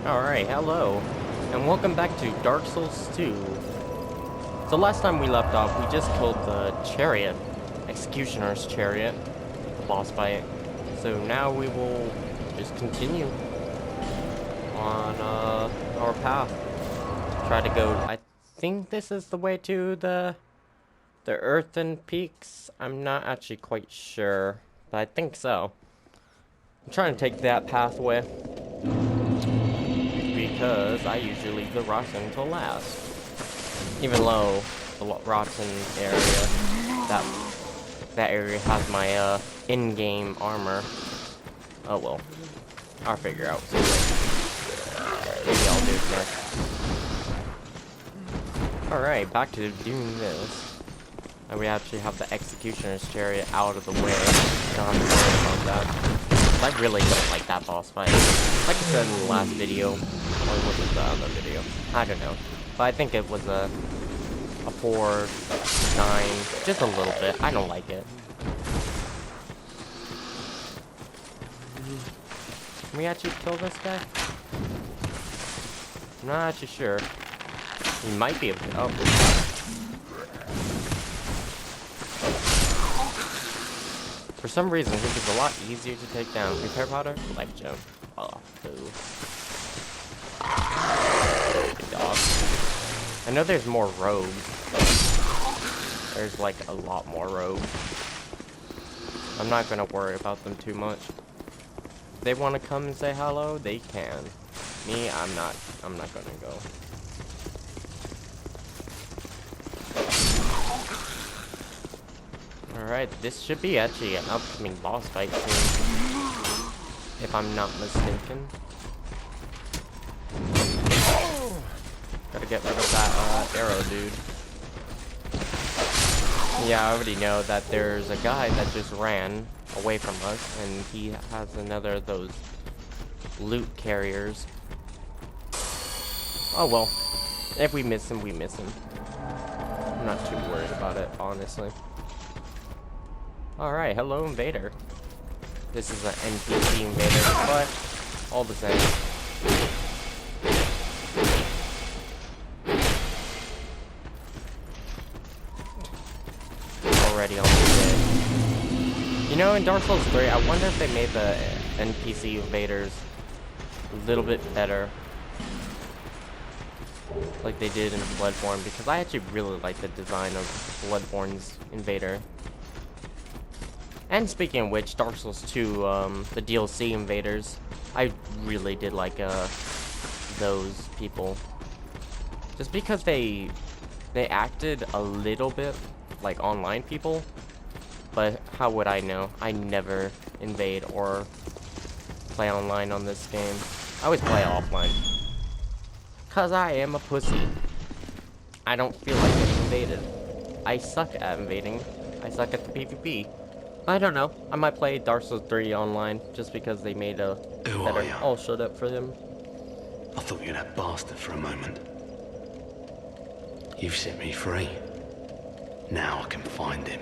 Alright, hello, and welcome back to Dark Souls 2. So last time we left off, we just killed the chariot, Executioner's chariot, the boss fight. So now we will just continue on our path. Try to go, I think this is the way to the Earthen Peaks. I'm not actually quite sure, but I think so. I'm trying to take that pathway, because I usually leave the Rotten until last. Even though the Rotten area, that area has my in-game armor. Oh well, I'll figure out something. Maybe I'll do it next. Alright, back to doing this. And we actually have the Executioner's chariot out of the way. Don't have to worry about that. I really don't like that boss fight. Like I said in the last video, or was it the other video? I don't know. But I think it was a 4, 9, just a little bit. I don't like it. Can we actually kill this guy? I'm not actually sure. He might be able to. Oh. For some reason, I think it's a lot easier to take down. Repair powder? Life gem. Oh, boo. Good dog. I know there's more rogues. There's like a lot more rogues. I'm not gonna worry about them too much. If they want to come and say hello, they can. Me, I'm not gonna go. Alright, this should be actually an upcoming boss fight soon, if I'm not mistaken. Gotta get rid of that arrow dude. Yeah, I already know that there's a guy that just ran away from us, and he has another of those loot carriers. Oh well, if we miss him, we miss him. I'm not too worried about it, honestly. Alright, hello invader. This is an NPC invader, but all the same. Already on the way. You know, in Dark Souls 3, I wonder if they made the NPC invaders a little bit better, like they did in Bloodborne, because I actually really like the design of Bloodborne's invader. And speaking of which, Dark Souls 2, the DLC invaders, I really did like those people. Just because they acted a little bit like online people, but how would I know? I never invade or play online on this game. I always play offline. Cause I am a pussy. I don't feel like getting invaded. I suck at invading. I suck at the PvP. I don't know. I might play Dark Souls 3 online just because they made a better. Oh, shut up for them. I thought you were that bastard for a moment. You've set me free. Now I can find him.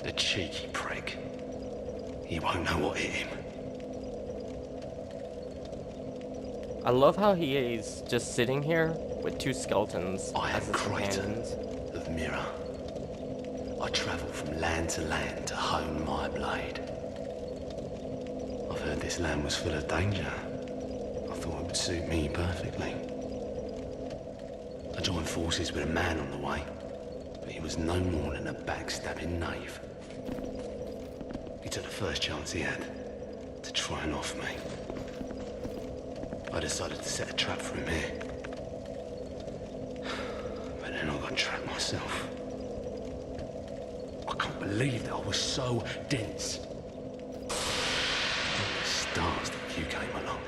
The cheeky prick. He won't know what hit him. I love how he is just sitting here with 2 skeletons I as am his Crichton companions. of Mirror. I travel from land to land to hone my blade. I've heard this land was full of danger. I thought it would suit me perfectly. I joined forces with a man on the way, but he was no more than a backstabbing knave. He took the first chance he had to try and off me. I decided to set a trap for him here. But then I got trapped myself. I can't believe that I was so dense. The stars that you came along.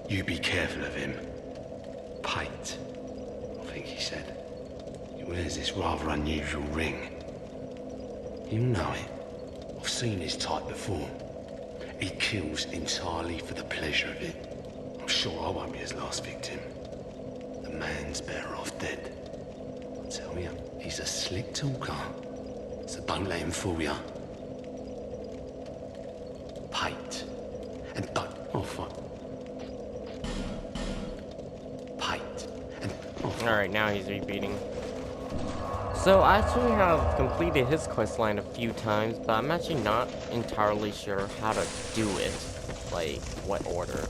You be careful of him. Pate, I think he said. He wears this rather unusual ring. You know it. I've seen his type before. He kills entirely for the pleasure of it. I'm sure I won't be his last victim. The man's better off dead. I tell you, he's a slick talker. So don't let him fool you. Pate. And don't Alright, now he's repeating. So I actually have completed his questline a few times, but I'm actually not entirely sure how to do it. Like, what order.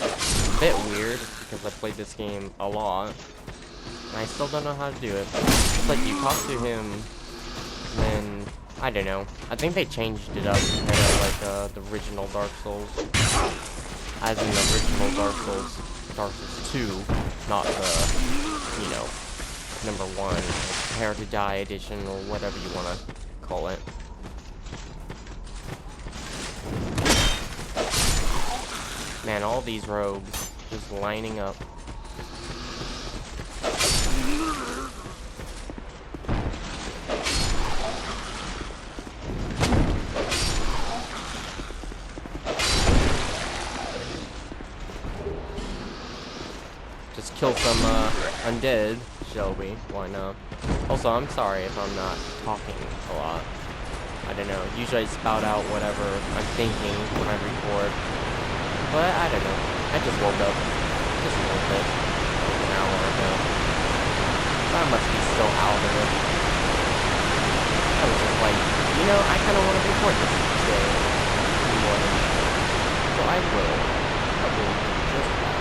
A bit weird, because I played this game a lot, and I still don't know how to do it. It's like you talk to him when, I don't know. I think they changed it up compared to like the original Dark Souls. As in the original Dark Souls 2, not the, you know, number 1, Prepare to Die edition, or whatever you want to call it. Man, all these rogues just lining up. Just kill some undead, shall we? Why not? Also, I'm sorry if I'm not talking a lot. I don't know. Usually I spout out whatever I'm thinking when I record. But I don't know. I just woke up just a little bit, like an hour ago. So I must be still out of it. I was just like, you know, I kind of want to record this today in the morning. So I will. I will do just that.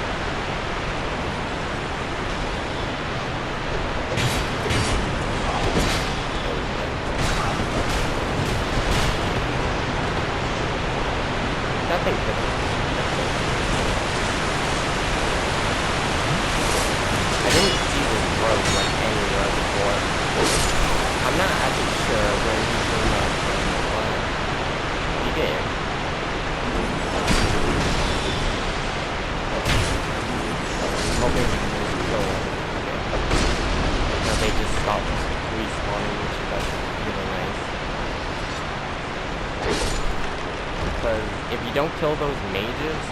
That thing could I didn't see this road like anywhere before. I'm not actually sure where he came up from, but he did. I'm hoping we can just kill him. Okay. Now they just stopped respawning, which is actually really nice. Because if you don't kill those mages,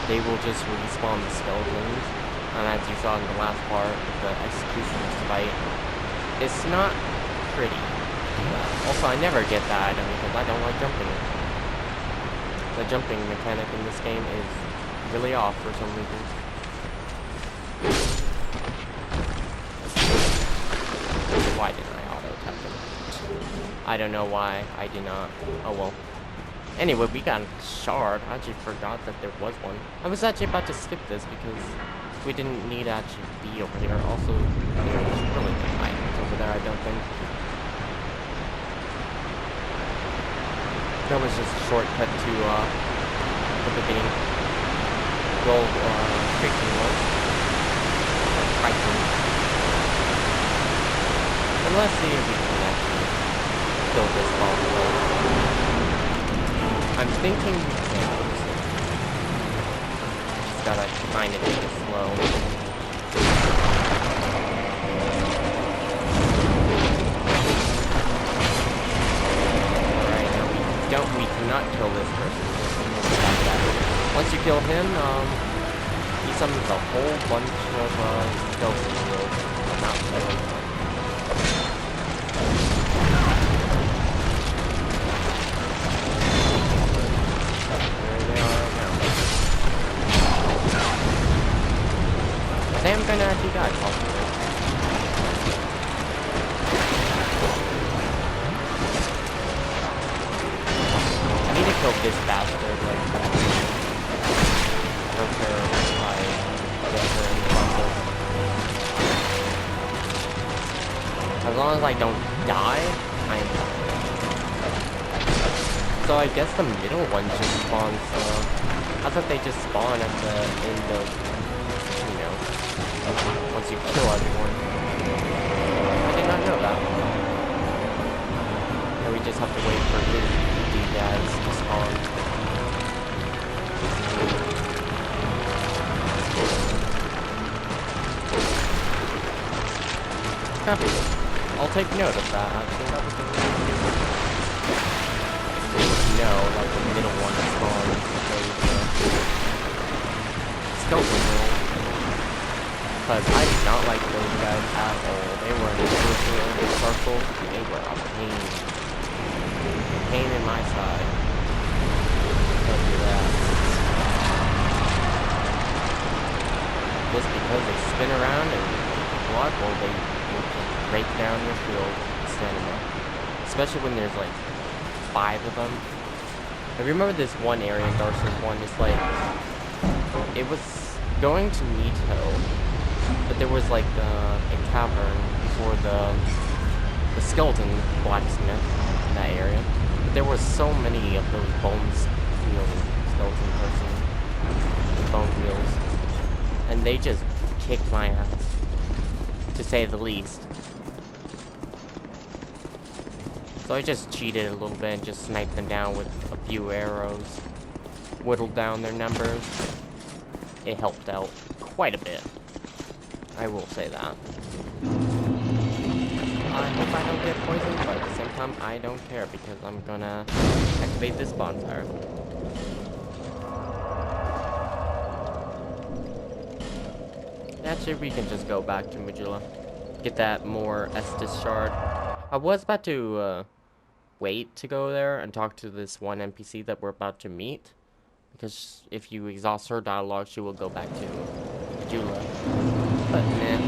they will just respawn the skeletons. And as you saw in the last part with the executioner's fight, it's not pretty. Also, I never get that item because I don't like jumping. The jumping mechanic in this game is really off for some reason. Why didn't I auto-attack him? I don't know why I did not. Oh well. Anyway, we got a shard. I actually forgot that there was one. I was actually about to skip this because we didn't need to actually be over here. Also, there's really no items over there, I don't think. That was just a shortcut to the beginning. Gold Triton was. Or Triton. And let's see if we can actually kill this boss. I'm thinking we can. Just gotta kind of take it slow. Alright, now we cannot kill this person. Once you kill him, he summons a whole bunch of skeletons. Not really. I'm gonna actually die, possibly. I need to kill this bastard, like, I don't care if I get her in the process. As long as I don't die, I'm fine. So I guess the middle one just spawns, I thought they just spawn at the end of, once you kill everyone. I did not know that. And we just have to wait for his D-dads to spawn. Copy. I'll take note of that, actually. That was no, like the middle one spawns. Skeleton roll. Because I did not like those guys at all. They were in the circle. They were a pain. A pain in my side. Look at that. Just because they spin around and block, or they will just break down your shield stamina. Especially when there's like 5 of them. I remember this one area in Dark Souls 1, it's like, it was going to Nito, but there was like a cavern for the skeleton blacksmith in that area. But there were so many of those bones wielding skeleton person bone wheels, and they just kicked my ass, to say the least. So I just cheated a little bit and just sniped them down with a few arrows, whittled down their numbers. It helped out quite a bit, I will say that. I hope I don't get poisoned, but at the same time, I don't care because I'm gonna activate this bonfire. Actually, we can just go back to Majula. Get that more Estus shard. I was about to wait to go there and talk to this one NPC that we're about to meet. Because if you exhaust her dialogue, she will go back to Majula. But man,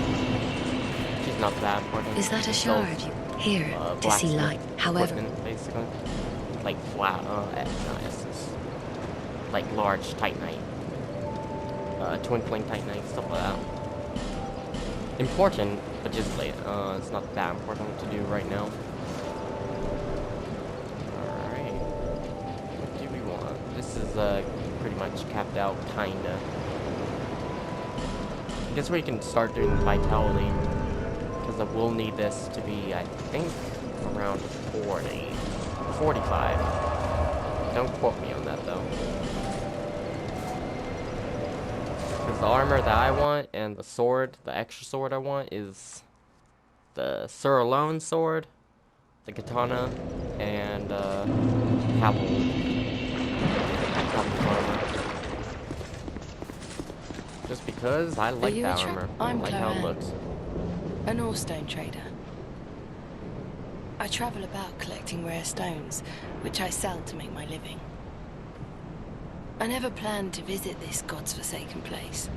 she's not that important. Is that a shard? Here, to see light. However, basically, like flat, not Estus. Like large Titanite. Twinkling Titanite, stuff like that. Important, but just like, it's not that important to do right now. Alright. What do we want? This is, pretty much capped out, kinda. I guess we can start doing Vitality. Because I will need this to be, I think, around 40. 45. Don't quote me on that, though. Because the armor that I want and the sword, the extra sword I want, is the Suralone sword, the katana, and Caval's armor. Just because I like that armor. I like how it looks. An ore stone trader. I travel about collecting rare stones, which I sell to make my living. I never planned to visit this God's forsaken place.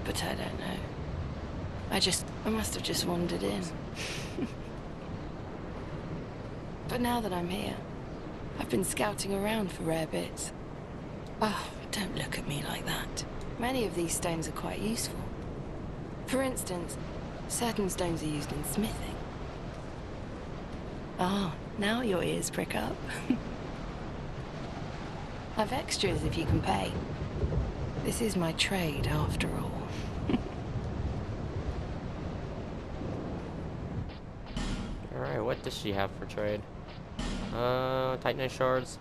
But I don't know. I must have just wandered in. But now that I'm here, I've been scouting around for rare bits. Oh, don't look at me like that. Many of these stones are quite useful. For instance, certain stones are used in smithing. Oh, now your ears prick up. I've extras if you can pay. This is my trade, after all. Alright, what does she have for trade? Titanite shards.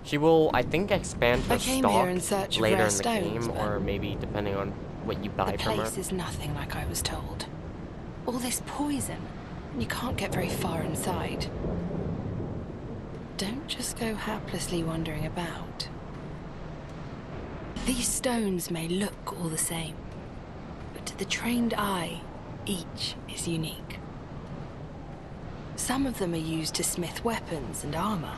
She will, I think, expand her stock later in the game, or maybe depending on what you buy from her. The place is nothing like I was told. All this poison, and you can't get very far inside. Don't just go haplessly wandering about. These stones may look all the same, but to the trained eye, each is unique. Some of them are used to smith weapons and armor,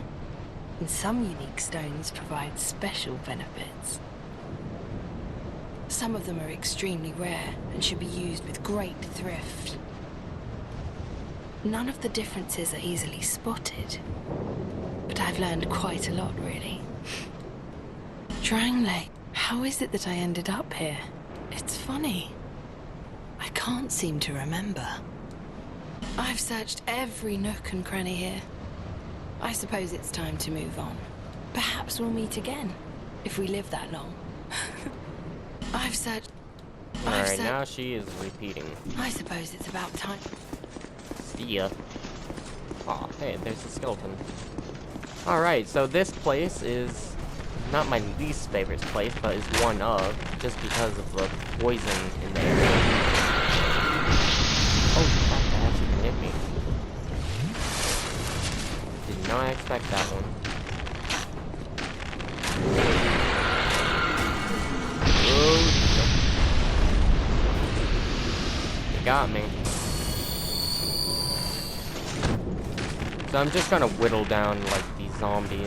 and some unique stones provide special benefits. Some of them are extremely rare and should be used with great thrift. None of the differences are easily spotted, but I've learned quite a lot, really. Drangleic, how is it that I ended up here? It's funny. I can't seem to remember. I've searched every nook and cranny here. I suppose it's time to move on. Perhaps we'll meet again, if we live that long. I've searched... Alright, now she is repeating. I suppose it's about time. See ya. Aw, hey, there's a skeleton. Alright, so this place is not my least favorite place, but is one of, just because of the poison in there. Oh, that actually hit me. Did not expect that one. Oh, you got me. So I'm just gonna whittle down like these zombies.